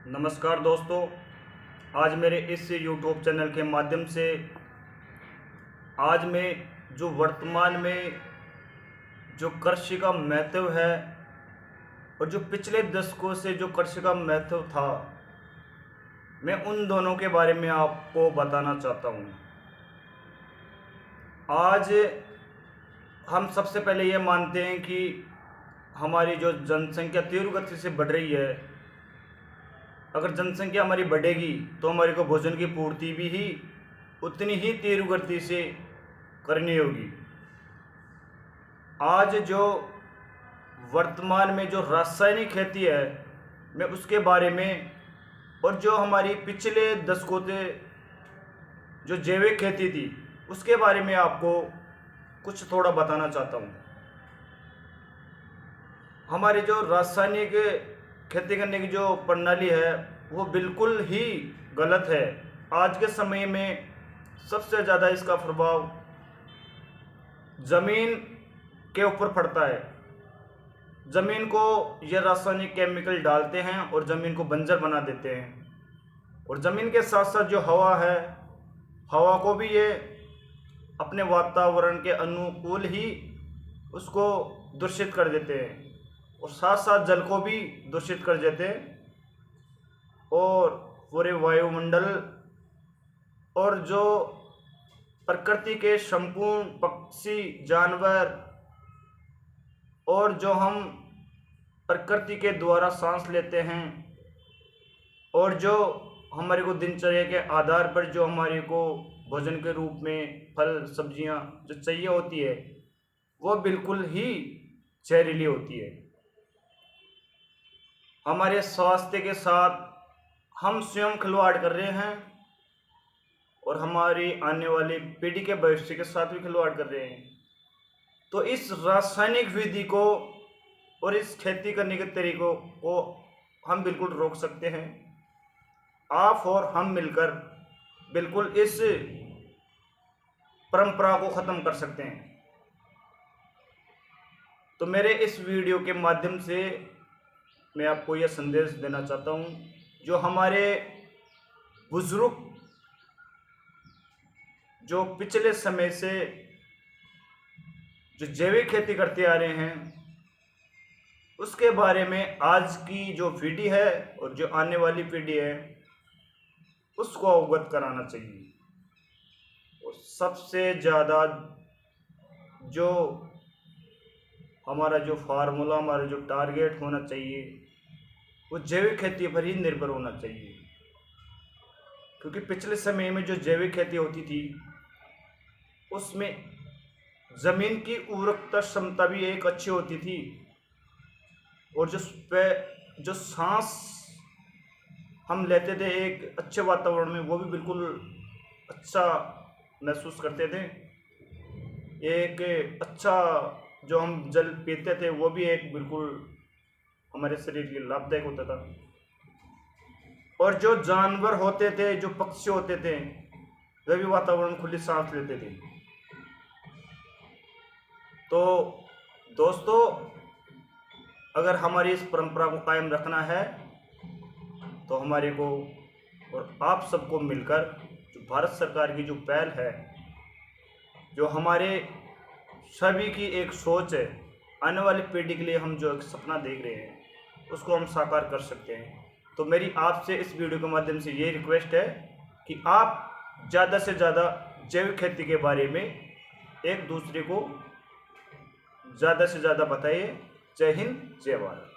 नमस्कार दोस्तों। आज मेरे इस YouTube चैनल के माध्यम से आज मैं जो वर्तमान में जो कृषि का महत्व है और जो पिछले दशकों से जो कृषि का महत्व था, मैं उन दोनों के बारे में आपको बताना चाहता हूँ। आज हम सबसे पहले ये मानते हैं कि हमारी जो जनसंख्या तीव्र गति से बढ़ रही है। अगर जनसंख्या हमारी बढ़ेगी तो हमारे को भोजन की पूर्ति भी उतनी ही तीव्र गति से करनी होगी। आज जो वर्तमान में जो रासायनिक खेती है, मैं उसके बारे में और जो हमारी पिछले दशकों से जो जैविक खेती थी उसके बारे में आपको कुछ थोड़ा बताना चाहता हूँ। हमारी जो रासायनिक खेती करने की जो प्रणाली है वो बिल्कुल ही गलत है। आज के समय में सबसे ज़्यादा इसका प्रभाव ज़मीन के ऊपर पड़ता है। ज़मीन को ये रासायनिक केमिकल डालते हैं और ज़मीन को बंजर बना देते हैं, और ज़मीन के साथ साथ जो हवा है, हवा को भी ये अपने वातावरण के अनुकूल ही उसको दूषित कर देते हैं, और साथ साथ जल को भी दूषित कर देते हैं, और पूरे वायुमंडल और जो प्रकृति के संपूर्ण पक्षी जानवर और जो हम प्रकृति के द्वारा सांस लेते हैं और जो हमारे को दिनचर्या के आधार पर जो हमारे को भोजन के रूप में फल सब्जियां जो चाहिए होती है, वो बिल्कुल ही जहरीली होती है। हमारे स्वास्थ्य के साथ हम स्वयं खिलवाड़ कर रहे हैं और हमारी आने वाली पीढ़ी के भविष्य के साथ भी खिलवाड़ कर रहे हैं। तो इस रासायनिक विधि को और इस खेती करने के तरीकों को हम बिल्कुल रोक सकते हैं। आप और हम मिलकर बिल्कुल इस परंपरा को ख़त्म कर सकते हैं। तो मेरे इस वीडियो के माध्यम से मैं आपको यह संदेश देना चाहता हूँ, जो हमारे बुजुर्ग जो पिछले समय से जो जैविक खेती करते आ रहे हैं, उसके बारे में आज की जो पीढ़ी है और जो आने वाली पीढ़ी है उसको अवगत कराना चाहिए। और सबसे ज़्यादा जो हमारा जो फार्मूला, हमारा जो टारगेट होना चाहिए, वो जैविक खेती पर ही निर्भर होना चाहिए। क्योंकि पिछले समय में जो जैविक खेती होती थी उसमें ज़मीन की उर्वरकता क्षमता भी एक अच्छी होती थी, और जो सांस हम लेते थे एक अच्छे वातावरण में, वो भी बिल्कुल अच्छा महसूस करते थे। एक अच्छा जो हम जल पीते थे वो भी एक बिल्कुल हमारे शरीर के लाभदायक होता था, और जो जानवर होते थे, जो पक्षी होते थे, वे भी वातावरण खुली सांस लेते थे। तो दोस्तों, अगर हमारी इस परंपरा को कायम रखना है तो हमारे को और आप सबको मिलकर जो भारत सरकार की जो पहल है, जो हमारे सभी की एक सोच है, आने वाली पीढ़ी के लिए हम जो एक सपना देख रहे हैं उसको हम साकार कर सकते हैं। तो मेरी आपसे इस वीडियो के माध्यम से ये रिक्वेस्ट है कि आप ज़्यादा से ज़्यादा जैविक खेती के बारे में एक दूसरे को ज़्यादा से ज़्यादा बताइए। जय हिंद, जय भारत।